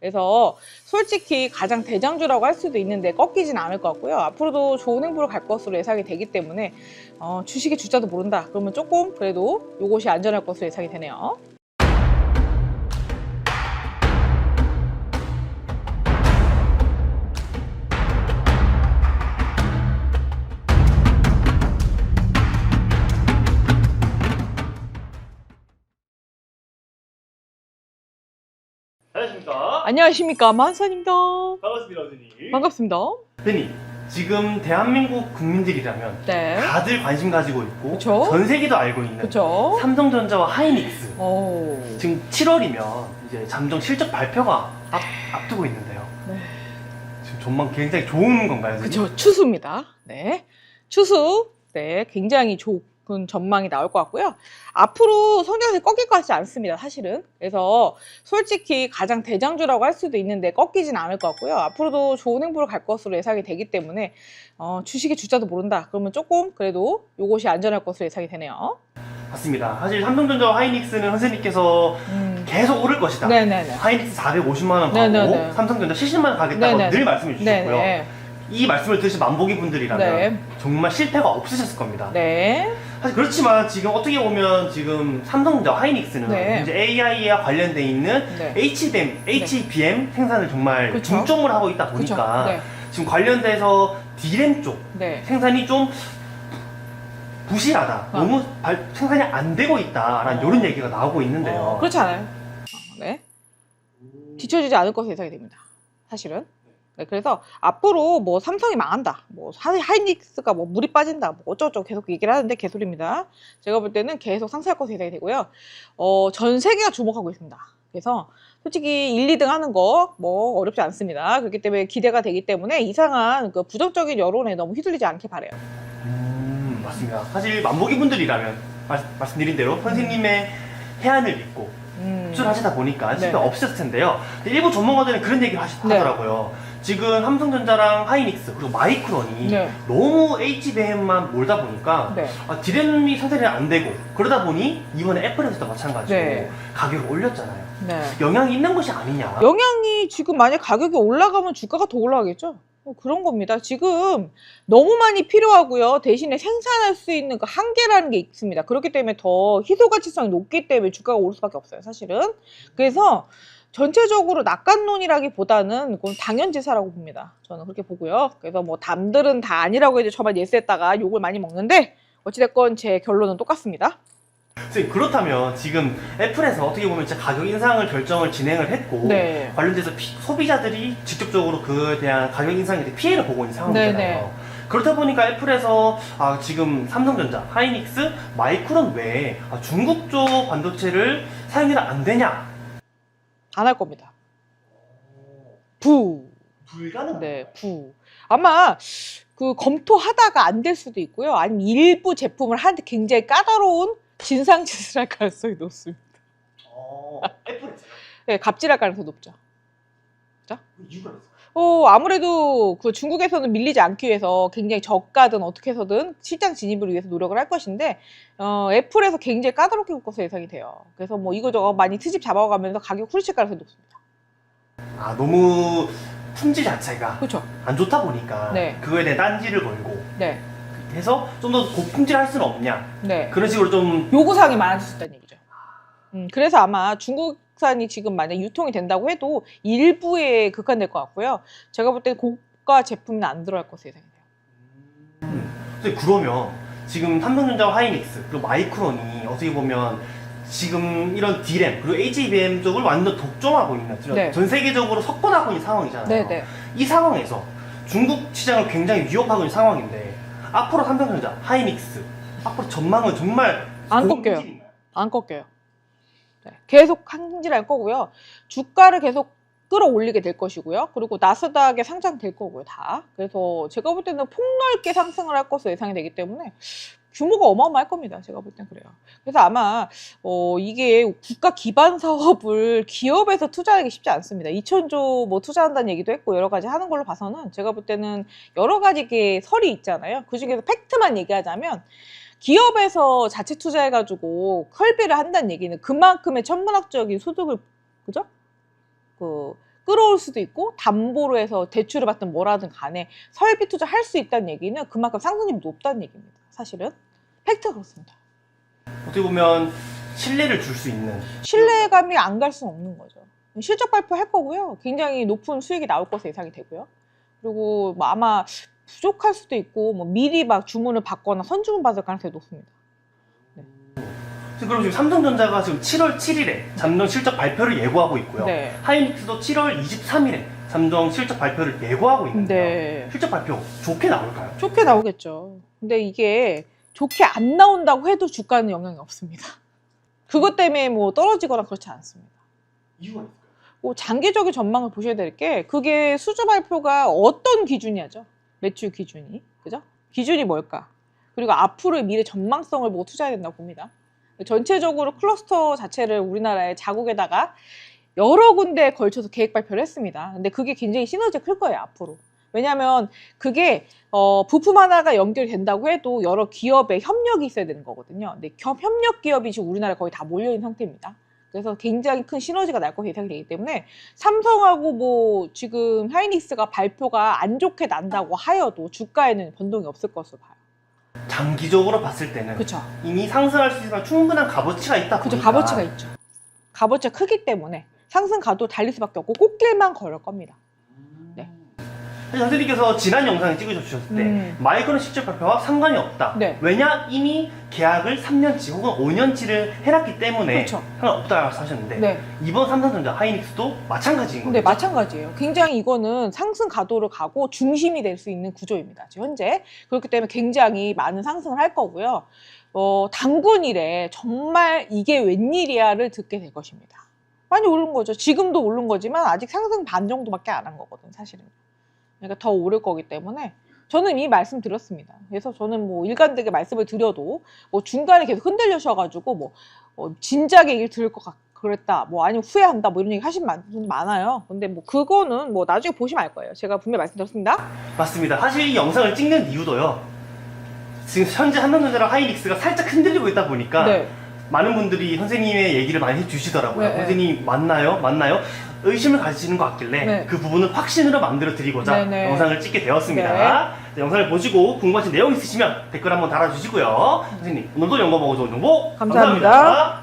그래서 솔직히 가장 대장주라고 할 수도 있는데 꺾이진 않을 것 같고요. 앞으로도 좋은 행보를 갈 것으로 예상이 되기 때문에 주식의 주자도 모른다. 그러면 조금 그래도 이것이 안전할 것으로 예상이 되네요. 안녕하십니까? 안녕하십니까, 만선입니다. 반갑습니다, 어제님. 반갑습니다. 대님, 지금 대한민국 국민들이라면 네. 다들 관심 가지고 있고 그쵸? 전 세계도 알고 있는 그렇죠. 삼성전자와 하이닉스. 오. 지금 7월이면 이제 잠정 실적 발표가 앞두고 있는데요. 네. 지금 전망 굉장히 좋은 건가요, 선생님? 그렇죠. 추수입니다. 네. 추수. 네. 굉장히 좋은 전망이 나올 것 같고요. 앞으로 성장세 꺾일 것 같지 않습니다, 사실은. 그래서 솔직히 가장 대장주라고 할 수도 있는데 꺾이진 않을 것 같고요. 앞으로도 좋은 행보를 갈 것으로 예상이 되기 때문에 주식의 주자도 모른다. 그러면 조금 그래도 이것이 안전할 것으로 예상이 되네요. 맞습니다. 사실 삼성전자와 하이닉스는 선생님께서 계속 오를 것이다. 네네네. 하이닉스 450만 원 가고 네네네. 삼성전자 70만 원 가겠다고 네네네. 늘 말씀해 주셨고요. 네네. 이 말씀을 들으신 만보기 분들이라면 네. 정말 실패가 없으셨을 겁니다. 네. 사실 그렇지만 지금 어떻게 보면 지금 삼성전자 하이닉스는 네. 이제 AI와 관련돼 있는 네. HBM 생산을 정말 그쵸. 중점을 하고 있다 그쵸. 보니까 네. 지금 관련돼서 D램 쪽 네. 생산이 좀 부실하다. 너무 생산이 안 되고 있다라는 이런 얘기가 나오고 있는데요. 그렇지 않아요. 네. 뒤처지지 않을 것으로 예상이 됩니다, 사실은. 네, 그래서 앞으로 뭐 삼성이 망한다, 뭐 하이닉스가 뭐 물이 빠진다, 뭐 어쩌고저쩌고 계속 얘기를 하는데 개소리입니다. 제가 볼 때는 계속 상승할 것으로 예상이 되고요. 전 세계가 주목하고 있습니다. 그래서 솔직히 1, 2등 하는 거 뭐 어렵지 않습니다. 그렇기 때문에 기대가 되기 때문에 이상한 그 부정적인 여론에 너무 휘둘리지 않길 바래요. 맞습니다. 사실 만보기 분들이라면 말씀드린 대로 선생님의 해안을 믿고 수출하시다 보니까 실패 네. 없으셨을 텐데요. 일부 전문가들은 그런 얘기를 하더라고요. 지금 삼성전자랑 하이닉스 그리고 마이크론이 네. 너무 HBM만 몰다 보니까 네. D램이 생산이 안 되고 그러다 보니 이번에 애플에서도 마찬가지로 네. 가격을 올렸잖아요. 네. 영향이 있는 것이 아니냐. 영향이 지금 만약 가격이 올라가면 주가가 더 올라가겠죠? 그런 겁니다. 지금 너무 많이 필요하고요. 대신에 생산할 수 있는 그 한계라는 게 있습니다. 그렇기 때문에 더 희소가치성이 높기 때문에 주가가 오를 수밖에 없어요, 사실은. 그래서 전체적으로 낙관론이라기보다는 그건 당연지사라고 봅니다. 저는 그렇게 보고요. 그래서 뭐 남들은 다 아니라고 해도 저만 예스했다가 욕을 많이 먹는데 어찌됐건 제 결론은 똑같습니다. 선생님, 그렇다면 지금 애플에서 어떻게 보면 진짜 가격 인상을 결정을 진행을 했고 네. 관련돼서 소비자들이 직접적으로 그에 대한 가격 인상에 대해 피해를 보고 있는 상황이잖아요. 네네. 그렇다 보니까 애플에서 지금 삼성전자, 하이닉스, 마이크론 외에 중국 쪽 반도체를 사용해도 안 되냐? 안 할 겁니다. 부. 불가능. 네, 아마 그 검토하다가 안 될 수도 있고요. 아니면 일부 제품을 하는데 굉장히 까다로운 진상짓을 할 가능성이 높습니다. 애플에서요? 네, 갑질할 가능성이 높죠. 이유가 있어요? 아무래도 그 중국에서는 밀리지 않기 위해서 굉장히 저가든 어떻게 해서든 시장 진입을 위해서 노력을 할 것인데 애플에서 굉장히 까다롭게 굴 것으로 예상이 돼요. 그래서 뭐 이거저거 많이 트집 잡아가면서 가격 후리칠 가능성이 높습니다. 너무 품질 자체가 그렇죠. 안 좋다 보니까 네. 그거에 대한 딴지를 걸고 네, 해서 좀 더 고품질 할 수는 없냐? 네. 그런 식으로 좀 요구사항이 많아질 수 있다는 얘기죠. 그래서 아마 중국산이 지금 만약 유통이 된다고 해도 일부에 극한될 것 같고요. 제가 볼 때 고가 제품은 안 들어갈 것으로 예상이 돼요. 근데 그러면 지금 삼성전자와 하이닉스 그리고 마이크론이 어떻게 보면 지금 이런 D램 그리고 HBM 쪽을 완전 독점하고 있는 네. 전 세계적으로 석권하고 있는 상황이잖아요. 네네. 이 상황에서 중국 시장을 굉장히 위협하고 있는 상황인데 앞으로 삼성전자, 하이닉스 앞으로 전망은 정말 안 꺾여요. 고무줄인가요? 안 꺾여요. 네, 계속 항진할 거고요. 주가를 계속 끌어올리게 될 것이고요. 그리고 나스닥에 상장될 거고요, 다. 그래서 제가 볼 때는 폭넓게 상승을 할 것으로 예상이 되기 때문에 규모가 어마어마할 겁니다. 제가 볼 땐 그래요. 그래서 아마 이게 국가 기반 사업을 기업에서 투자하기 쉽지 않습니다. 2천조 뭐 투자한다는 얘기도 했고 여러 가지 하는 걸로 봐서는 제가 볼 때는 여러 가지 게 설이 있잖아요. 그중에서 팩트만 얘기하자면 기업에서 자체 투자해가지고 설비를 한다는 얘기는 그만큼의 천문학적인 소득을 그죠? 나올 수도 있고 담보로 해서 대출을 받든 뭐라든 간에 설비 투자할 수 있다는 얘기는 그만큼 상승률이 높다는 얘기입니다. 사실은 팩트가 그렇습니다. 어떻게 보면 신뢰를 줄 수 있는 신뢰감이 안 갈 수는 없는 거죠. 실적 발표할 거고요. 굉장히 높은 수익이 나올 것으로 예상이 되고요. 그리고 뭐 아마 부족할 수도 있고 뭐 미리 막 주문을 받거나 선주문 받을 가능성이 높습니다. 그럼 지금 삼성전자가 지금 7월 7일에 잠정 실적 발표를 예고하고 있고요. 네. 하이닉스도 7월 23일에 잠정 실적 발표를 예고하고 있는데요. 네. 실적 발표 좋게 나올까요? 좋게 나오겠죠. 근데 이게 좋게 안 나온다고 해도 주가는 영향이 없습니다. 그것 때문에 뭐 떨어지거나 그렇지 않습니다. 이유가 있을까요? 뭐 장기적인 전망을 보셔야 될 게 그게 수주 발표가 어떤 기준이야죠. 매출 기준이. 그죠? 기준이 뭘까? 그리고 앞으로의 미래 전망성을 보고 투자해야 된다고 봅니다. 전체적으로 클러스터 자체를 우리나라의 자국에다가 여러 군데에 걸쳐서 계획 발표를 했습니다. 근데 그게 굉장히 시너지가 클 거예요, 앞으로. 왜냐하면 그게 부품 하나가 연결된다고 해도 여러 기업의 협력이 있어야 되는 거거든요. 근데 협력 기업이 지금 우리나라에 거의 다 몰려있는 상태입니다. 그래서 굉장히 큰 시너지가 날 것으로 예상이 되기 때문에 삼성하고 뭐 지금 하이닉스가 발표가 안 좋게 난다고 하여도 주가에는 변동이 없을 것으로 봐요. 장기적으로 봤을 때는 그렇죠. 이미 상승할 수 있는 충분한 값어치가 있다 그죠. 보니까 값어치가 있죠. 값어치가 크기 때문에 상승 가도 달릴 수밖에 없고 꽃길만 걸을 겁니다. 네. 선생님께서 지난 영상에 찍으셨을 때 마이크론 실적 발표와 상관이 없다. 네. 왜냐? 이미 계약을 3년치 혹은 5년치를 해놨기 때문에 그렇죠. 상관없다고 하셨는데 네. 이번 삼성전자 하이닉스도 마찬가지인 거죠. 네, 마찬가지예요. 굉장히 이거는 상승 가도를 가고 중심이 될 수 있는 구조입니다. 지금 현재. 그렇기 때문에 굉장히 많은 상승을 할 거고요. 단군일에 정말 이게 웬일이야를 듣게 될 것입니다. 많이 오른 거죠. 지금도 오른 거지만 아직 상승 반 정도밖에 안 한 거거든, 사실은. 그러니까 더 오를 거기 때문에 저는 이미 말씀드렸습니다. 그래서 저는 뭐 일관되게 말씀을 드려도 뭐 중간에 계속 흔들려셔가지고 뭐 진작에 얘기를 들을 것 같고 그랬다, 뭐 아니면 후회한다, 뭐 이런 얘기 하신 분들 많아요. 근데 뭐 그거는 뭐 나중에 보시면 알 거예요. 제가 분명히 말씀드렸습니다. 맞습니다. 사실 이 영상을 찍는 이유도요. 지금 현재 삼성전자랑 하이닉스가 살짝 흔들리고 있다 보니까 네. 많은 분들이 선생님의 얘기를 많이 해주시더라고요. 네, 선생님 맞나요? 맞나요? 의심을 가지시는 것 같길래 네. 그 부분을 확신으로 만들어 드리고자 네, 네. 영상을 찍게 되었습니다. 네. 자, 영상을 보시고 궁금하신 내용 있으시면 댓글 한번 달아주시고요. 선생님 오늘도 연구 보고 좋은 정보 감사합니다. 감사합니다.